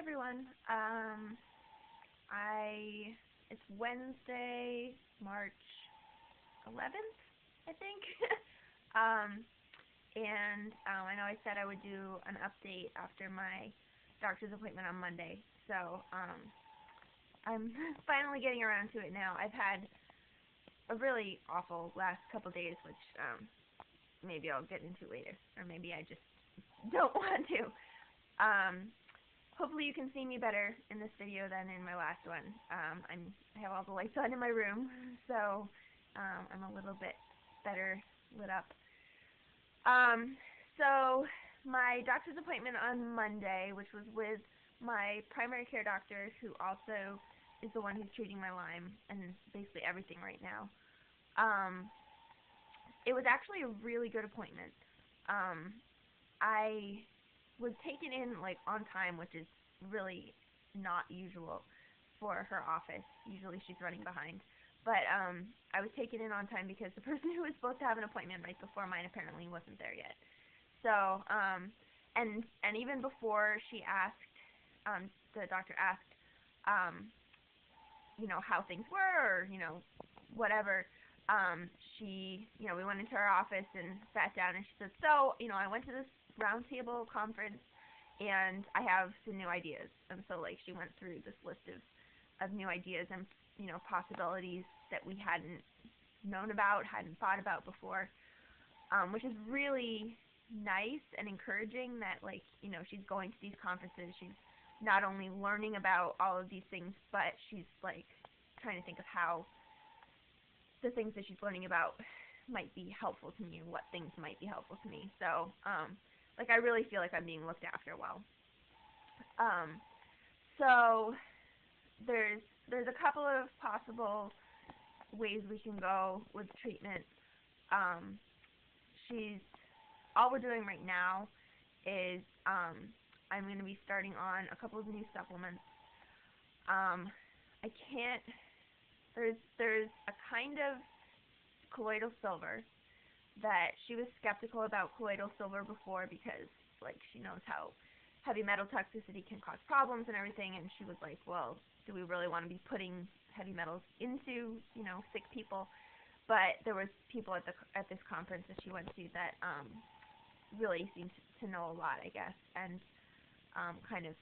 everyone. It's Wednesday, March 11th, I think. I know I said I would do an update after my doctor's appointment on Monday, so I'm finally getting around to it now. I've had a really awful last couple days, which maybe I'll get into later, or maybe I just don't want to. Hopefully you can see me better in this video than in my last one. I have all the lights on in my room, so I'm a little bit better lit up. So my doctor's appointment on Monday, which was with my primary care doctor, who also is the one who's treating my Lyme and basically everything right now. It was actually a really good appointment. I was taken in on time, which is really not usual for her office. Usually she's running behind. But I was taken in on time because the person who was supposed to have an appointment right before mine apparently wasn't there yet. So, and even before she asked, the doctor asked, how things were, or, whatever, we went into her office and sat down, and she said, so, I went to this roundtable conference, and I have some new ideas. And so, she went through this list of new ideas and, possibilities that we hadn't known about, hadn't thought about before, which is really nice and encouraging that, she's going to these conferences. She's not only learning about all of these things, but she's, trying to think of how the things that she's learning about might be helpful to me, and what things might be helpful to me. So, I really feel like I'm being looked after well. So there's a couple of possible ways we can go with treatment. All we're doing right now is I'm going to be starting on a couple of new supplements. There's a kind of colloidal silver that she was skeptical about colloidal silver before because, she knows how heavy metal toxicity can cause problems and everything, and she was like, well, do we really want to be putting heavy metals into, sick people? But there was people at this conference that she went to that really seemed to know a lot, I guess, and kind of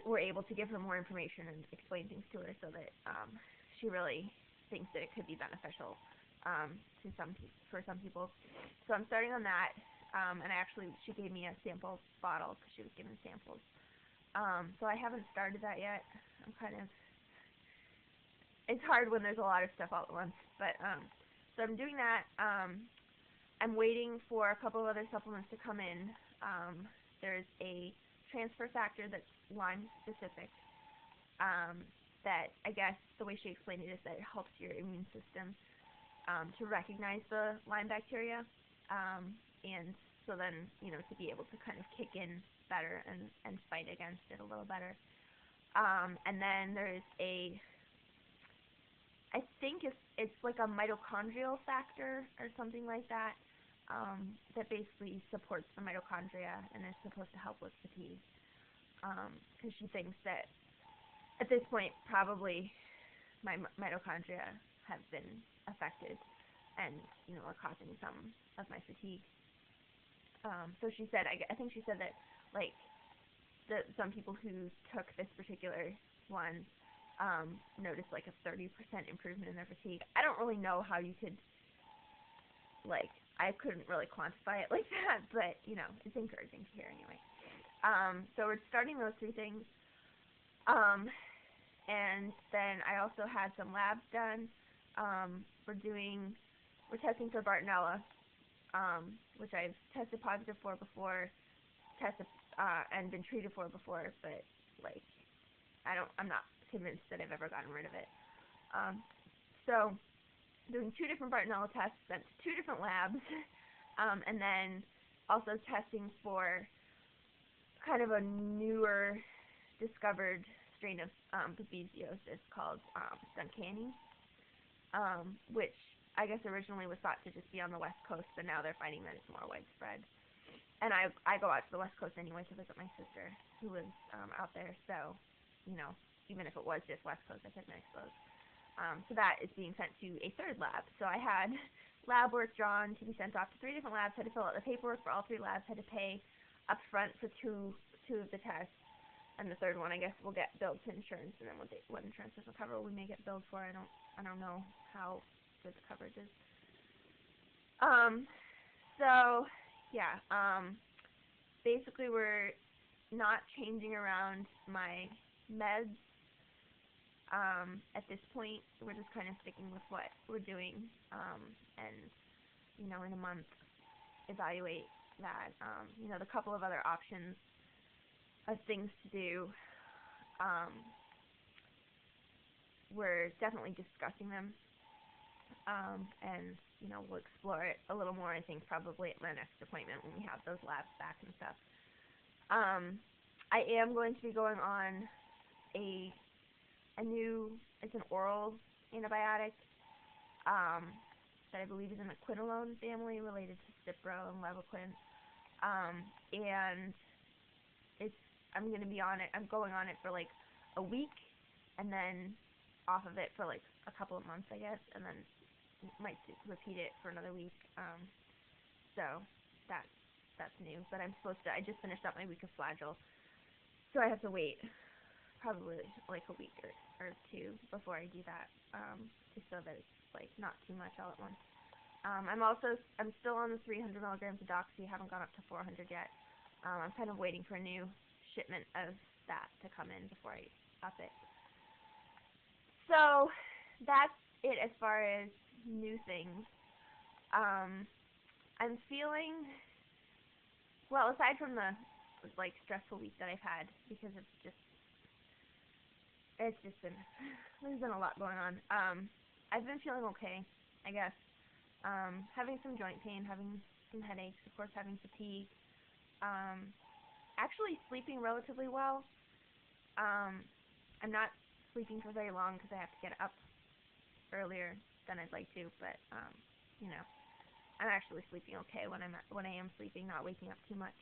were able to give her more information and explain things to her, so that she really thinks that it could be beneficial for some people. So I'm starting on that, and she gave me a sample bottle because she was given samples. So I haven't started that yet. It's hard when there's a lot of stuff all at once, but so I'm doing that. I'm waiting for a couple of other supplements to come in. There's a transfer factor that's Lyme specific, that I guess the way she explained it is that it helps your immune system to recognize the Lyme bacteria, and so then, to be able to kind of kick in better and fight against it a little better. And then there's I think it's like a mitochondrial factor or something like that, that basically supports the mitochondria and is supposed to help with fatigue. Because she thinks that at this point probably my mitochondria have been affected and, are causing some of my fatigue. So she said, I think she said that, some people who took this particular one noticed a 30% improvement in their fatigue. I don't really know how you could, I couldn't really quantify it like that, but, it's encouraging to hear anyway. So we're starting those three things. And then I also had some labs done. We're testing for Bartonella, which I've tested positive for before, and been treated for before, but I'm not convinced that I've ever gotten rid of it. So doing 2 different Bartonella tests, sent to 2 different labs, and then also testing for kind of a newer discovered strain of babesiosis called Duncani, which I guess originally was thought to just be on the West Coast, but now they're finding that it's more widespread. and I go out to the West Coast anyway to visit my sister who lives out there. So, you know, even if it was just West Coast, I couldn't expose. So that is being sent to a third lab. So I had lab work drawn to be sent off to 3 different labs. Had to fill out the paperwork for all 3 labs. Had to pay up front for two of the tests. And the third one, I guess, will get billed to insurance, and then what insurance doesn't cover, we may get billed for. I don't know how good the coverage is. So yeah, basically we're not changing around my meds. At this point, we're just kind of sticking with what we're doing, and you know, in a month, evaluate that. You know, the couple of other options of things to do, we're definitely discussing them, and you know, we'll explore it a little more, I think, probably at my next appointment when we have those labs back and stuff. I am going to be going on a new, it's an oral antibiotic, that I believe is in the quinolone family, related to Cipro and Levaquin, and I'm going to be on it. I'm going on it for like a week, and then off of it for like a couple of months, I guess, and then might repeat it for another week. So that's new. But I just finished up my week of Flagyl, so I have to wait probably like a week or two before I do that, just so that it's like not too much all at once. I'm still on the 300 milligrams of doxy. Haven't gone up to 400 yet. I'm kind of waiting for a new shipment of that to come in before I up it. So that's it as far as new things. I'm feeling, well, aside from the like stressful week that I've had, because it's just been, there's been a lot going on. I've been feeling okay, I guess. Having some joint pain, having some headaches, of course having fatigue. Actually sleeping relatively well. I'm not sleeping for very long because I have to get up earlier than I'd like to, but you know, I'm actually sleeping okay when I am sleeping, not waking up too much.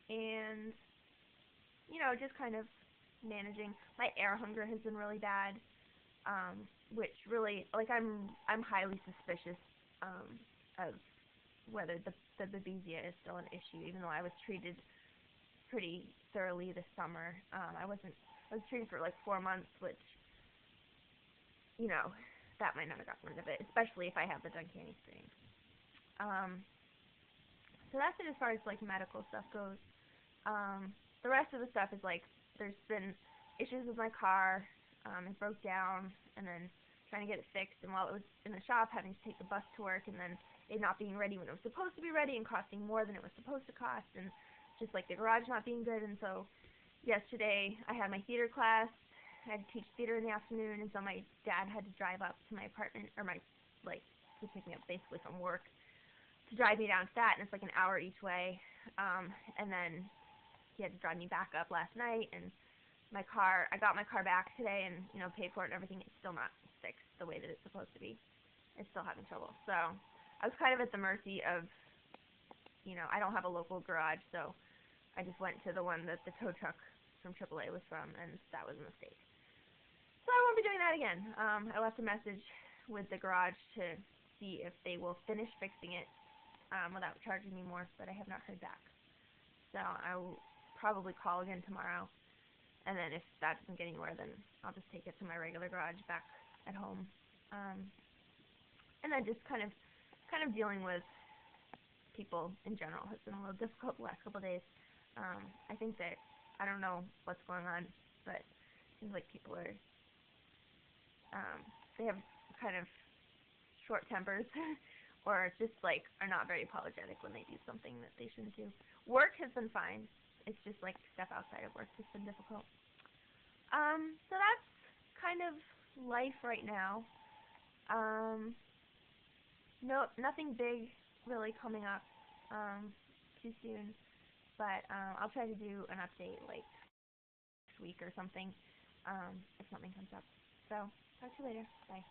And you know, just kind of managing. My air hunger has been really bad, which really, like, I'm highly suspicious of whether the babesia is still an issue, even though I was treated pretty thoroughly this summer. I was treated for like 4 months, which, you know, that might not have gotten rid of it, especially if I have the Duncan experience. So that's it as far as like medical stuff goes. The rest of the stuff is like, there's been issues with my car. It broke down, and then trying to get it fixed, and while it was in the shop, having to take the bus to work, and then it not being ready when it was supposed to be ready, and costing more than it was supposed to cost, and just like the garage not being good. And so yesterday I had my theater class. I had to teach theater in the afternoon, and so my dad had to drive up to my apartment, or to pick me up basically from work, to drive me down to that, and it's like an hour each way. And then he had to drive me back up last night, and my car, I got my car back today and, you know, paid for it and everything. It's still not fixed the way that it's supposed to be. It's still having trouble. So I was kind of at the mercy of, you know, I don't have a local garage, so I just went to the one that the tow truck from AAA was from, and that was a mistake. So I won't be doing that again. I left a message with the garage to see if they will finish fixing it without charging me more, but I have not heard back. So I will probably call again tomorrow. And then if that doesn't get anywhere, then I'll just take it to my regular garage back at home. And then just kind of dealing with people in general has been a little difficult the last couple of days. I think that, I don't know what's going on, but it seems like people are, they have kind of short tempers or just like are not very apologetic when they do something that they shouldn't do. Work has been fine. It's just like stuff outside of work has been difficult. So that's kind of life right now. No, nothing big really coming up too soon, but I'll try to do an update like next week or something if something comes up. So talk to you later. Bye.